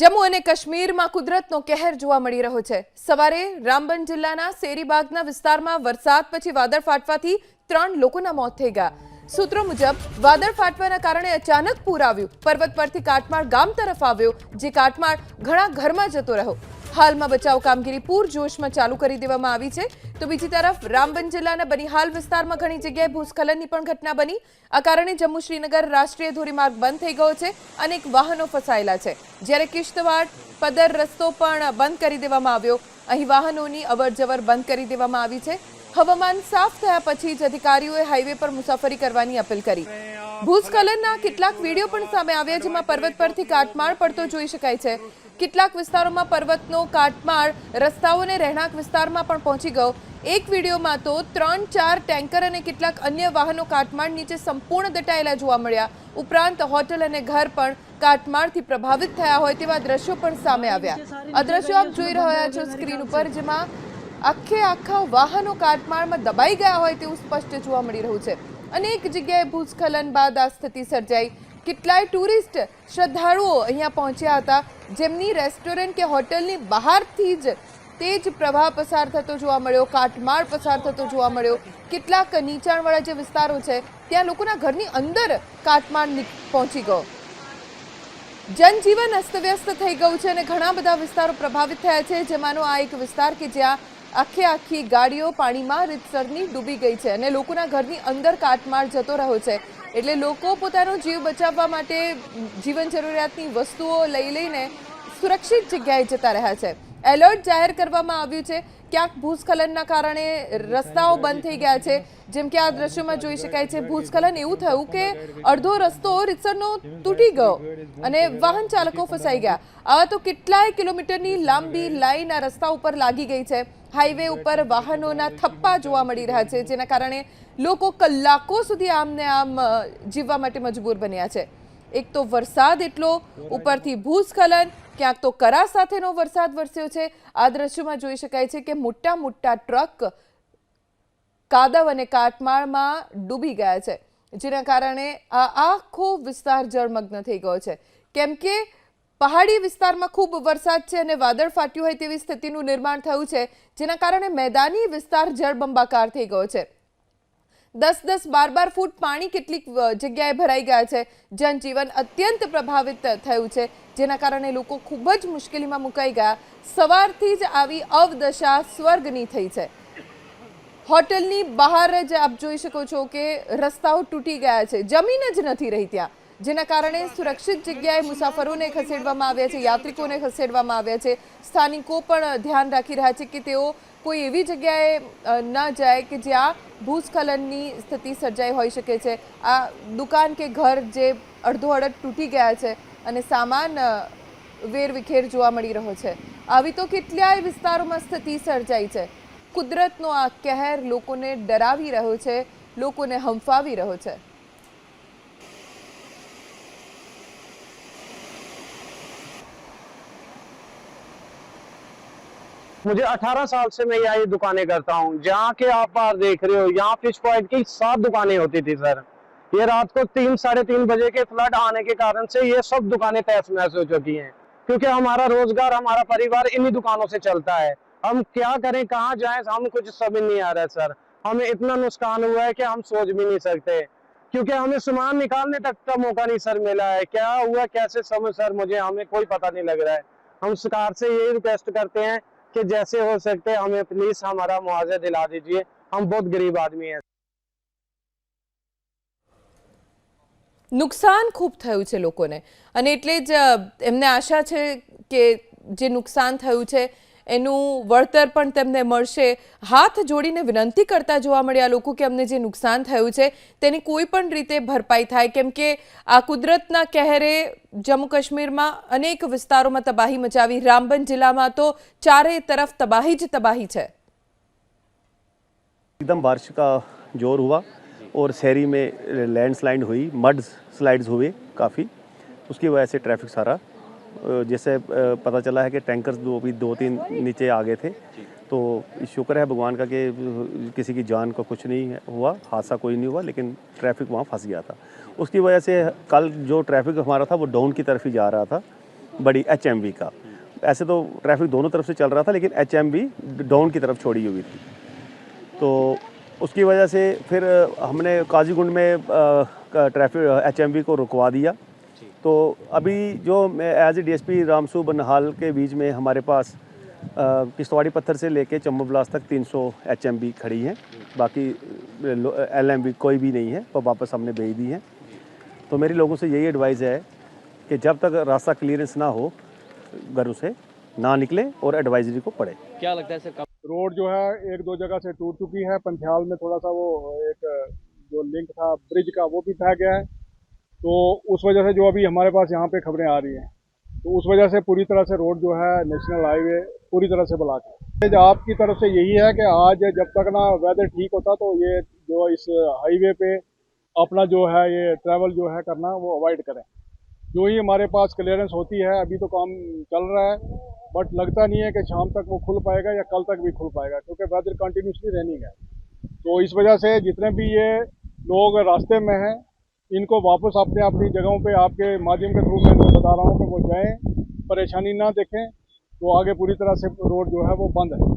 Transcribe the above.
જમ્મુ અને કાશ્મીરમાં કુદરતનો કહેર જોવા મળી રહ્યો છે। સવારે રામબન જિલ્લાના સેરીબાગના વિસ્તારમાં વરસાદ પછી વાદળ ફાટવાથી 3 લોકોના મોત થઈ ગયા। સૂત્રો મુજબ વાદળ ફાટવાના કારણે અચાનક પૂર આવ્યું। પર્વત પરથી કાટમાળ ગામ તરફ આવ્યો, જે કાટમાળ ઘણા ઘરમાં જતો રહ્યો। હાલમાં બચાવ કામગીરી પૂરજોશમાં ચાલુ કરી દેવામાં આવી છે। તો બીજી તરફ રામબન જિલ્લાના બનિહાલ વિસ્તારમાં ઘણી જગ્યાએ ભૂસ્ખલનની પણ ઘટના બની। આ કારણે જમ્મુ શ્રીનગર રાષ્ટ્રીય ધોરીમાર્ગ બંધ થઈ ગયો છે। અનેક વાહનો ફસાયેલા છે, જ્યારે કિશ્તવાડ પદર રસ્તો પણ બંધ કરી દેવામાં આવ્યો। અહીં વાહનોની અવરજવર બંધ કરી દેવામાં આવી છે। હવામાન સાફ થયા પછી જ અધિકારીઓએ હાઈવે પર મુસાફરી કરવાની અપીલ કરી। ભૂસ્ખલનના કેટલાક વિડીયો પણ સામે આવ્યા, જેમાં પર્વત પરથી કાટમાળ પડતો જોઈ શકાય છે। કેટલાક વિસ્તારોમાં પર્વતનો કાટમાળ રસ્તાઓને રહેણાંક વિસ્તારમાં પણ પહોંચી ગયો। એક વિડીયોમાં તો 3-4 ટેન્કર અને કેટલાક અન્ય વાહનો કાટમાળ નીચે સંપૂર્ણ દટાયેલા જોવા મળ્યા। ઉપરાંત હોટલ અને ઘર પણ કાટમાળથી પ્રભાવિત થયા હોય તેવા દ્રશ્યો પણ સામે આવ્યા। આ દ્રશ્યો આપ જોઈ રહ્યા છો સ્ક્રીન ઉપર, જેમાં આખા વાહનો કાટમાળમાં દબાઈ ગયા હોય તેવું સ્પષ્ટ જોવા મળી રહ્યું છે। અનેક જગ્યાએ ભૂસ્ખલન બાદ આ સ્થિતિ સર્જાઈ। કેટલાય ટુરિસ્ટ શ્રદ્ધાળુઓ અહીંયા પહોંચ્યા હતા, જેમની રેસ્ટોરન્ટ કે હોટલની બહારથી જ તેજ પ્રવાહ પસાર થતો જોવા મળ્યો, કાટમાળ પસાર થતો જોવા મળ્યો। કેટલાક નીચાણવાળા જે વિસ્તારો છે ત્યાં લોકોના ઘરની અંદર કાટમાળ પહોંચી ગયો। જનજીવન અસ્તવ્યસ્ત થઈ ગયું છે અને ઘણા બધા વિસ્તારો પ્રભાવિત થયા છે, જેમાંનો આ એક વિસ્તાર કે જ્યાં આખી ગાડીઓ પાણીમાં રીતસરની ડૂબી ગઈ છે અને લોકોના ઘરની અંદર કાટમાળ જતો રહ્યો છે। એટલે લોકો પોતાનો જીવ બચાવવા માટે જીવન જરૂરિયાતની વસ્તુઓ લઈને સુરક્ષિત જગ્યાએ જતા રહ્યા છે। એલર્ટ જાહેર કરવામાં આવ્યું છે। ક્યાંક ભૂસ્ખલનના કારણે રસ્તાઓ બંધ થઈ ગયા છે, જેમ કે આ દ્રશ્યોમાં જોઈ શકાય છે। ભૂસ્ખલન એવું થયું કે અડધો રસ્તો રીતસરનો તૂટી ગયો અને વાહન ચાલકો ફસાઈ ગયા। આવા તો કેટલાય કિલોમીટરની લાંબી લાઈન આ રસ્તા ઉપર લાગી ગઈ છે। હાઈવે ઉપર વાહનોના થપ્પા જોવા મળી રહ્યા છે, જેના કારણે લોકો કલાકો સુધી આમને આમ જીવવા માટે મજબૂર બન્યા છે। એક તો વરસાદ એટલો, ઉપરથી ભૂસ્ખલન, ક્યાંક તો કરા સાથેનો વરસાદ વરસ્યો છે। આ દ્રશ્યોમાં જોઈ શકાય છે કે મોટા ટ્રક કાદવ અને કાટમાળમાં ડૂબી ગયા છે, જેના કારણે આ આખો વિસ્તાર જળમગ્ન થઈ ગયો છે। કેમ કે પહાડી વિસ્તારમાં ખૂબ વરસાદ છે અને વાદળ ફાટ્યું હોય તેવી સ્થિતિનું નિર્માણ થયું છે, જેના કારણે મેદાની વિસ્તાર જળબંબાકાર થઈ ગયો છે। 10-12 ફૂટ પાણી કેટલીક જગ્યાએ ભરાઈ ગયા છે। જનજીવન અત્યંત પ્રભાવિત થયું છે, જેના કારણે લોકો ખૂબ જ મુશ્કેલીમાં મુકાઈ ગયા। સવારથી જ આવી અવદશા સ્વર્ગની થઈ છે। હોટલની બહાર જ આપ જોઈ શકો છો કે રસ્તાઓ તૂટી ગયા છે, જમીન જ નથી રહી ત્યાં, જેના કારણે સુરક્ષિત જગ્યાએ મુસાફરોને ખસેડવામાં આવ્યા છે, યાત્રિકોને ખસેડવામાં આવ્યા છે। સ્થાનિકો પણ ધ્યાન રાખી રહ્યા છે કે તેઓ કોઈ એવી જગ્યાએ ન જાય કે જ્યાં ભૂસ્ખલનની સ્થિતિ સર્જાઈ હોઈ શકે છે। આ દુકાન કે ઘર જે અડધો-અડધ તૂટી ગયા છે અને સામાન વેરવિખેર જોવા મળી રહ્યો છે। આવી તો કેટલાય વિસ્તારોમાં સ્થિતિ સર્જાઈ છે। કુદરતનો આ કહેર લોકોને ડરાવી રહ્યો છે, લોકોને હંફાવી રહ્યો છે। मुझे 18 साल से मैं यही दुकानें करता हूँ। जहाँ के आप बाहर देख रहे हो, यहाँ फिश पॉइंट की 7 दुकानें होती थी सर। ये रात को 3-3:30 बजे के फ्लड आने के कारण से ये सब दुकानें तहस नहस हो चुकी हैं, क्योंकि हमारा रोजगार, हमारा परिवार इन्हीं दुकानों से चलता है। हम क्या करें, कहाँ जाएं, हम कुछ समझ नहीं आ रहा है सर। हमें इतना नुकसान हुआ है कि हम सोच भी नहीं सकते, क्योंकि हमें सामान निकालने तक का मौका नहीं सर मिला है। क्या हुआ, कैसे समझ सर, मुझे हमें कोई पता नहीं लग रहा है। हम सरकार से यही रिक्वेस्ट करते हैं कि जैसे हो सकते हमें प्लीज हमारा मुआवजा दिला दीजिए। हम बहुत गरीब आदमी हैं। નુકસાન ખૂબ થયું છે લોકોને, અને એટલે જ એમને આશા છે કે જે નુકસાન થયું છે એનું વળતર પણ તેમને મળશે। હાથ જોડીને વિનંતી કરતા જોવા મળ્યા લોકો કે અમને જે નુકસાન થયું છે તેની કોઈ પણ રીતે ભરપાઈ થાય, કેમ કે આ કુદરતના કહેરે જમ્મુ કાશ્મીરમાં અનેક વિસ્તારોમાં તબાહી મચાવી। રામબન जिला तो चारे तरफ तबाही જ तबाही है। एकदम बारिश का जोर हुआ और शहरी में लैंडस्लाइड हुई, मड स्लाइड्स हुए काफ़ी। उसकी वजह से ट्रैफिक सारा, जैसे पता चला है कि टैंकर्स 2-3 नीचे आ गए थे। तो शुक्र है भगवान का कि किसी की जान को कुछ नहीं हुआ, हादसा कोई नहीं हुआ, लेकिन ट्रैफिक वहाँ फंस गया था। उसकी वजह से कल जो ट्रैफिक हमारा था वो डाउन की तरफ ही जा रहा था। बड़ी HMV का। ऐसे तो ट्रैफिक दोनों तरफ से चल रहा था, लेकिन HMV डाउन की तरफ छोड़ी हुई थी, तो उसकी वजह से फिर हमने काजीगुंड में ट्रैफिक HMV को रुकवा दिया। तो अभी जो एज ए DSP रामसू बनहाल के बीच में हमारे पास किश्तवाड़ी पत्थर से लेके चम्बू तक 300 HMV खड़ी हैं, बाकी LMV कोई भी नहीं है, तो वापस हमने भेज दी है। तो मेरी लोगों से यही एडवाइस है कि जब तक रास्ता क्लियरेंस ना हो घरों से ना निकले और एडवाइजरी को पढ़े। क्या लगता है सर कब रोड जो है एक दो जगह से टूट चुकी है। पंथियाल में थोड़ा सा वो एक जो लिंक था ब्रिज का वो भी बह गया है, तो उस वजह से जो अभी हमारे पास यहाँ पे खबरें आ रही हैं, तो उस वजह से पूरी तरह से रोड जो है नेशनल हाईवे पूरी तरह से ब्लॉक है। आपकी तरफ से यही है कि आज जब तक ना वेदर ठीक होता तो ये जो इस हाईवे पे अपना जो है ये ट्रैवल जो है करना वो अवॉइड करें। जो ही हमारे पास क्लियरेंस होती है, अभी तो काम चल रहा है, बट लगता नहीं है कि शाम तक वो खुल पाएगा या कल तक भी खुल पाएगा, क्योंकि वेदर कंटिन्यूसली रनिंग है। तो इस वजह से जितने भी ये लोग रास्ते में हैं, इनको वापस अपने अपनी जगहों पे आपके माध्यम के थ्रू मैं इनको बता रहा हूँ कि वो जाएं, परेशानी ना देखें। तो आगे पूरी तरह से रोड जो है वो बंद है।